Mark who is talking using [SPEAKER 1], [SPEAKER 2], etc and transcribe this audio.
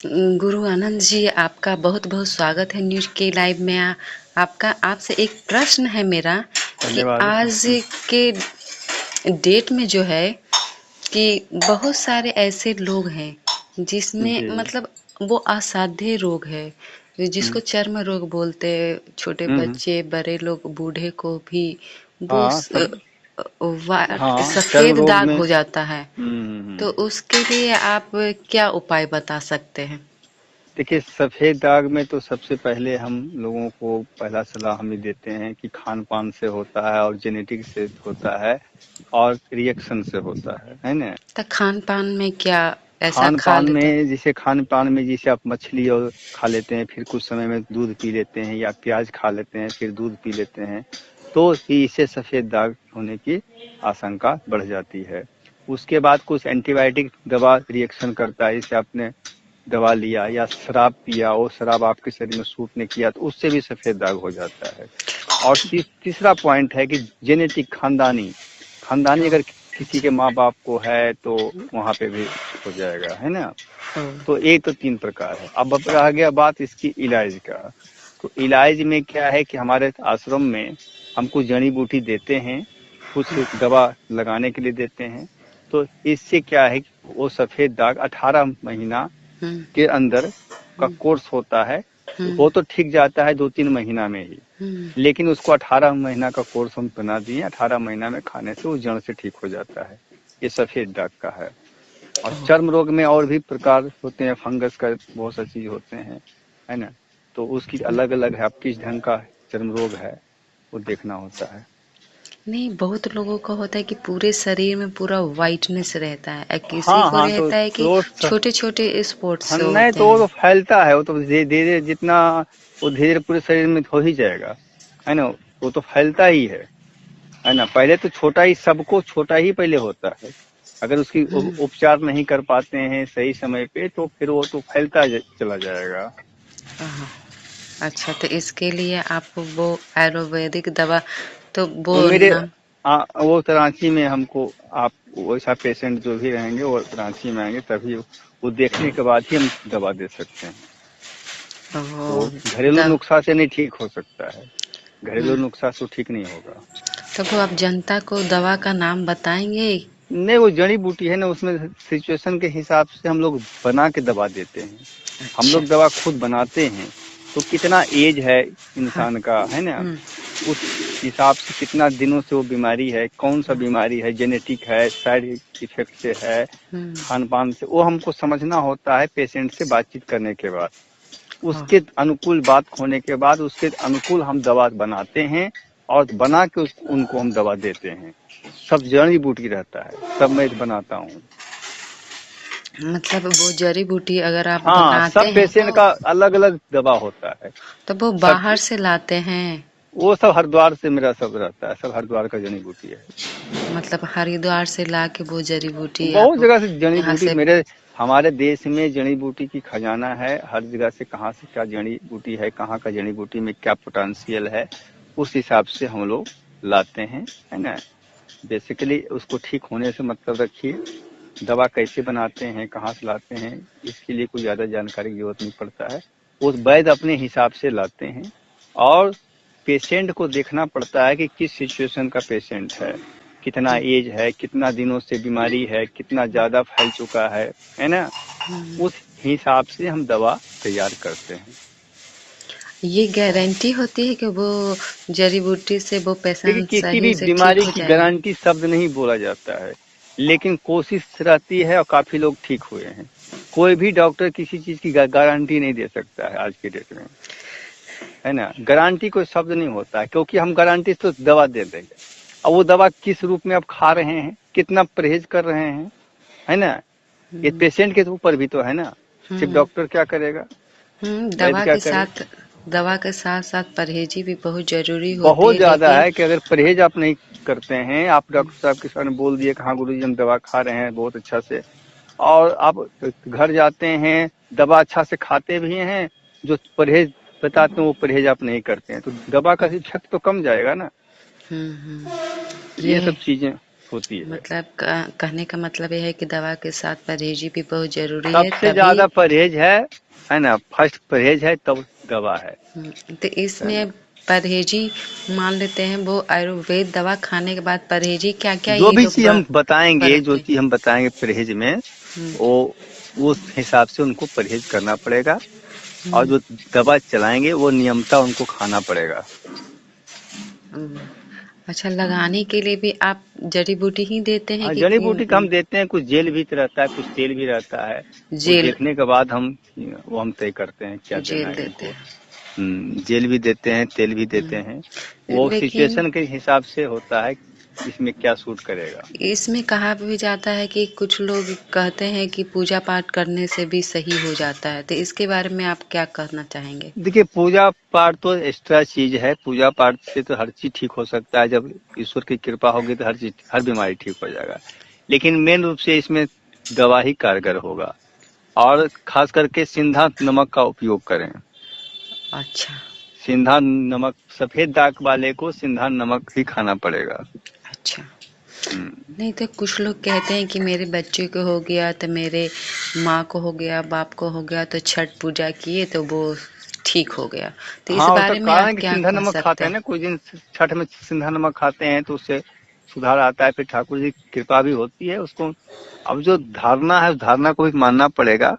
[SPEAKER 1] गुरु आनंद जी, आपका बहुत बहुत स्वागत है न्यूज के लाइव में। आपका आपसे एक प्रश्न है मेरा कि
[SPEAKER 2] धन्यवाद।
[SPEAKER 1] आज के डेट में जो है कि बहुत सारे ऐसे लोग हैं जिसमें
[SPEAKER 2] जी।
[SPEAKER 1] मतलब वो असाध्य रोग है, जिसको
[SPEAKER 2] हुँ,
[SPEAKER 1] चर्म रोग बोलते हैं। छोटे
[SPEAKER 2] हुँ।
[SPEAKER 1] बच्चे, बड़े लोग, बूढ़े को भी वो
[SPEAKER 2] हाँ, सब। हाँ, चर्म
[SPEAKER 1] सफेद
[SPEAKER 2] रोग
[SPEAKER 1] दाग
[SPEAKER 2] में।
[SPEAKER 1] हो जाता है। तो
[SPEAKER 2] हुँ।
[SPEAKER 1] उसके लिए आप क्या उपाय बता सकते हैं?
[SPEAKER 2] देखिए, सफ़ेद दाग में तो सबसे पहले हम लोगों को पहला सलाह हम ये देते हैं कि खान-पान से होता है और जेनेटिक से होता है और रिएक्शन से होता है ना?
[SPEAKER 1] तो खान-पान में क्या ऐसा खा
[SPEAKER 2] खान-पान
[SPEAKER 1] लेते हैं?
[SPEAKER 2] में जैसे आप मछली और खा लेते हैं, फिर कुछ समय में दूध पी लेते हैं या प्याज खा लेते हैं, फिर दूध पी लेते हैं, तो इससे सफ़ेद दाग होने की आशंका बढ़ जाती है। उसके बाद कुछ एंटीबायोटिक दवा रिएक्शन करता है, जैसे आपने दवा लिया या शराब पिया, वो शराब आपके शरीर में सूट नहीं किया तो उससे भी सफ़ेद दाग हो जाता है। और तीसरा पॉइंट है कि जेनेटिक खानदानी खानदानी
[SPEAKER 1] ओह!
[SPEAKER 2] अगर किसी के माँ बाप को है तो वहाँ पे भी हो जाएगा, है ना?
[SPEAKER 1] ओह!
[SPEAKER 2] तो एक तो 3 प्रकार है। अब रह गया बात इसकी इलाज का। तो इलाज में क्या है कि हमारे आश्रम में हम कुछ जड़ी बूटी देते हैं, कुछ
[SPEAKER 1] हुँ,
[SPEAKER 2] दवा लगाने के लिए देते हैं। तो इससे क्या है कि वो सफ़ेद दाग 18 महीना
[SPEAKER 1] हुँ,
[SPEAKER 2] के अंदर का
[SPEAKER 1] हुँ,
[SPEAKER 2] कोर्स होता है।
[SPEAKER 1] हुँ,
[SPEAKER 2] वो तो ठीक जाता है 2-3 महीना में ही,
[SPEAKER 1] हुँ,
[SPEAKER 2] लेकिन उसको 18 महीना का कोर्स हम बना दिए। 18 महीना में खाने से वो जड़ से ठीक हो जाता है। ये सफ़ेद दाग का है। और
[SPEAKER 1] ओह!
[SPEAKER 2] चर्म रोग में और भी प्रकार होते हैं, फंगस का बहुत सा चीज होते हैं, है ना? तो उसकी
[SPEAKER 1] हुँ।
[SPEAKER 2] अलग अलग है, अब किस ढंग का चर्म रोग है वो देखना होता है।
[SPEAKER 1] नहीं, बहुत लोगों को होता है कि पूरे शरीर में पूरा व्हाइटनेस रहता है, किसी
[SPEAKER 2] हाँ
[SPEAKER 1] को
[SPEAKER 2] हाँ,
[SPEAKER 1] रहता है कि
[SPEAKER 2] तो
[SPEAKER 1] छोटे-छोटे
[SPEAKER 2] हाँ,
[SPEAKER 1] स्पॉट्स
[SPEAKER 2] नहीं
[SPEAKER 1] होते
[SPEAKER 2] तो वो
[SPEAKER 1] हैं।
[SPEAKER 2] तो फैलता है, वो तो धीरे धीरे जितना वो धीरे पूरे शरीर में हो ही जाएगा, है ना? वो तो फैलता ही है ना? पहले तो छोटा ही, सबको छोटा ही पहले होता है। अगर उसकी
[SPEAKER 1] हुँ,
[SPEAKER 2] उपचार नहीं कर पाते हैं सही समय पे तो फिर वो तो फैलता चला जाएगा।
[SPEAKER 1] हाँ, अच्छा, तो इसके लिए आप वो आयुर्वेदिक दवा तो वो
[SPEAKER 2] वो मेरे
[SPEAKER 1] नाम
[SPEAKER 2] वो रांची में हमको, आप वैसा पेशेंट जो भी रहेंगे वो रांची में आएंगे तभी वो देखने के बाद ही हम दवा दे सकते हैं।
[SPEAKER 1] वो
[SPEAKER 2] वो घरेलू
[SPEAKER 1] दवा
[SPEAKER 2] नुस्खा से नहीं ठीक हो सकता है, घरेलू
[SPEAKER 1] हुँ,
[SPEAKER 2] नुस्खा से ठीक नहीं होगा।
[SPEAKER 1] तो वो आप जनता को दवा का नाम बताएँगे?
[SPEAKER 2] नहीं, वो जड़ी बूटी है ना, उसमें सिचुएशन के हिसाब से हम लोग बना के दवा देते हैं। हम
[SPEAKER 1] अच्छा,
[SPEAKER 2] लोग दवा खुद बनाते हैं, तो कितना एज है
[SPEAKER 1] हाँ,
[SPEAKER 2] इंसान का, है ना?
[SPEAKER 1] हुँ,
[SPEAKER 2] उस हिसाब से कितना दिनों से वो बीमारी है, कौन सा
[SPEAKER 1] हुँ,
[SPEAKER 2] बीमारी है, जेनेटिक है, साइड इफेक्ट से है,
[SPEAKER 1] हुँ,
[SPEAKER 2] खान पान से, वो हमको समझना होता है पेशेंट से बातचीत करने के बाद।
[SPEAKER 1] ओह!
[SPEAKER 2] उसके अनुकूल बात होने के बाद उसके अनुकूल हम दवा बनाते हैं और बना के उनको हम दवा देते हैं। सब जड़ी बूटी रहता है, सब मैं बनाता हूँ।
[SPEAKER 1] मतलब वो जड़ी-बूटी अगर आप
[SPEAKER 2] हाँ,
[SPEAKER 1] बनाते
[SPEAKER 2] सब
[SPEAKER 1] हैं
[SPEAKER 2] पेशेंट का अलग अलग दवा होता है।
[SPEAKER 1] तो वो
[SPEAKER 2] सब
[SPEAKER 1] बाहर से लाते हैं?
[SPEAKER 2] वो सब हरिद्वार से मेरा सब रहता है, सब हरिद्वार का जड़ी बूटी है।
[SPEAKER 1] मतलब हरिद्वार से लाके वो जड़ी-बूटी
[SPEAKER 2] बहुत
[SPEAKER 1] आप
[SPEAKER 2] जगह से जड़ी
[SPEAKER 1] यहाँ
[SPEAKER 2] बूटी
[SPEAKER 1] से
[SPEAKER 2] मेरे हमारे देश में जड़ी बूटी की खजाना है। हर जगह से कहाँ से क्या जड़ी बूटी है, कहाँ का जड़ी बूटी में क्या पोटेंशियल है, उस हिसाब से हम लोग लाते हैं, है ना? बेसिकली उसको ठीक होने से मतलब रखिए। दवा कैसे बनाते हैं, कहाँ से लाते हैं, इसके लिए कोई ज़्यादा जानकारी की जरूरत नहीं पड़ता है। वो वैद्य अपने हिसाब से लाते हैं और पेशेंट को देखना पड़ता है कि किस सिचुएशन का पेशेंट है, कितना
[SPEAKER 1] हुँ,
[SPEAKER 2] एज है, कितना दिनों से बीमारी है, कितना ज़्यादा फैल चुका है ना?
[SPEAKER 1] हुँ।
[SPEAKER 2] उस हिसाब से हम दवा तैयार करते हैं।
[SPEAKER 1] ये गारंटी होती है कि वो जड़ी-बूटी से वो
[SPEAKER 2] देखिए,
[SPEAKER 1] पेशेंट
[SPEAKER 2] किसी
[SPEAKER 1] सही
[SPEAKER 2] भी
[SPEAKER 1] से ठीक
[SPEAKER 2] बीमारी
[SPEAKER 1] हो
[SPEAKER 2] की
[SPEAKER 1] जाएगा?
[SPEAKER 2] गारंटी शब्द नहीं बोला जाता है, लेकिन कोशिश रहती है और काफ़ी लोग ठीक हुए हैं। कोई भी डॉक्टर किसी चीज़ की गारंटी नहीं दे सकता है आज की डेट में, है ना? गारंटी कोई शब्द नहीं होता है, क्योंकि हम गारंटी तो दवा दे देंगे। अब वो दवा किस रूप में आप खा रहे हैं, कितना परहेज कर रहे हैं, है ना? ये
[SPEAKER 1] हुँ,
[SPEAKER 2] पेशेंट के ऊपर भी तो है ना, सिर्फ
[SPEAKER 1] हुँ,
[SPEAKER 2] डॉक्टर क्या करेगा,
[SPEAKER 1] हुँ,
[SPEAKER 2] वैद्य क्या करे।
[SPEAKER 1] दवा के साथ-साथ परहेज़ी भी बहुत ज़रूरी होती
[SPEAKER 2] बहुत
[SPEAKER 1] है
[SPEAKER 2] ज़्यादा
[SPEAKER 1] लेकिन
[SPEAKER 2] है कि अगर परहेज आप नहीं करते हैं, आप डॉक्टर साहब के सामने बोल दिए कि हाँ गुरुजी हम दवा खा रहे हैं बहुत अच्छा से, और आप घर जाते हैं, दवा अच्छा से खाते भी हैं, जो परहेज बताते हैं वो परहेज आप नहीं करते हैं, तो दवा का इफेक्ट तो कम जाएगा ना।
[SPEAKER 1] हुँ, हुँ,
[SPEAKER 2] ये
[SPEAKER 1] ये
[SPEAKER 2] सब चीजें। होती है।
[SPEAKER 1] मतलब कहने का मतलब ये है कि दवा के साथ परहेजी भी बहुत जरूरी है,
[SPEAKER 2] सबसे
[SPEAKER 1] तभी।
[SPEAKER 2] ज्यादा परहेज है ना, फर्स्ट परहेज है तब दवा है।
[SPEAKER 1] तो
[SPEAKER 2] है
[SPEAKER 1] इसमें
[SPEAKER 2] ना,
[SPEAKER 1] परहेजी मान लेते हैं, वो आयुर्वेद दवा खाने के बाद परहेजी क्या क्या
[SPEAKER 2] जो
[SPEAKER 1] ये
[SPEAKER 2] भी
[SPEAKER 1] लोग
[SPEAKER 2] चीज हम बताएंगे, जो
[SPEAKER 1] बरतते
[SPEAKER 2] चीज हम बताएंगे परहेज में,
[SPEAKER 1] हैं?
[SPEAKER 2] वो उस हिसाब से उनको परहेज करना पड़ेगा। और
[SPEAKER 1] हम्म,
[SPEAKER 2] जो दवा चलाएंगे वो नियमता उनको खाना पड़ेगा।
[SPEAKER 1] हम्म। अच्छा, लगाने के लिए भी आप जड़ी बूटी ही देते हैं
[SPEAKER 2] हाँ,
[SPEAKER 1] कि
[SPEAKER 2] जड़ी बूटी का हम देते हैं, कुछ जेल भी रहता है, कुछ तेल भी रहता है। वो
[SPEAKER 1] जेल
[SPEAKER 2] देखने के बाद हम तय करते हैं क्या देना
[SPEAKER 1] जेल
[SPEAKER 2] है
[SPEAKER 1] देते
[SPEAKER 2] इनको।
[SPEAKER 1] हैं?
[SPEAKER 2] जेल भी देते हैं, तेल भी देते हैं। वो
[SPEAKER 1] लेकिन
[SPEAKER 2] सिचुएशन के हिसाब से होता है, इसमें क्या सूट करेगा।
[SPEAKER 1] इसमें कहा भी जाता है कि कुछ लोग कहते हैं कि पूजा पाठ करने से भी सही हो जाता है, तो इसके बारे में आप क्या कहना चाहेंगे?
[SPEAKER 2] देखिए, पूजा पाठ तो एक्स्ट्रा चीज है। पूजा पाठ से तो हर चीज ठीक हो सकता है। जब ईश्वर की कृपा होगी तो हर चीज, हर बीमारी ठीक हो जाएगा। लेकिन मेन रूप से इसमें दवा ही कारगर होगा। और खास करके सिंधा नमक का उपयोग करें।
[SPEAKER 1] अच्छा।
[SPEAKER 2] सिंधा नमक, सफेद दाग वाले को सिंधा नमक ही खाना पड़ेगा।
[SPEAKER 1] अच्छा।
[SPEAKER 2] हम्म।
[SPEAKER 1] नहीं तो कुछ लोग कहते हैं कि मेरे बच्चे को हो गया तो मेरे माँ को हो गया, बाप को हो गया, तो छठ पूजा किए तो वो ठीक हो गया। तो इस
[SPEAKER 2] हाँ, उसका
[SPEAKER 1] बारे में
[SPEAKER 2] कारण
[SPEAKER 1] आप
[SPEAKER 2] है कि
[SPEAKER 1] क्या
[SPEAKER 2] सिंधा
[SPEAKER 1] कह
[SPEAKER 2] नमक
[SPEAKER 1] सकते
[SPEAKER 2] खाते हैं
[SPEAKER 1] हैं?
[SPEAKER 2] ना, कुछ दिन छठ में सिंधा नमक खाते हैं तो उससे सुधार आता है। फिर ठाकुर जी की कृपा भी होती है उसको। अब जो धारणा है, उस धारणा को भी मानना पड़ेगा।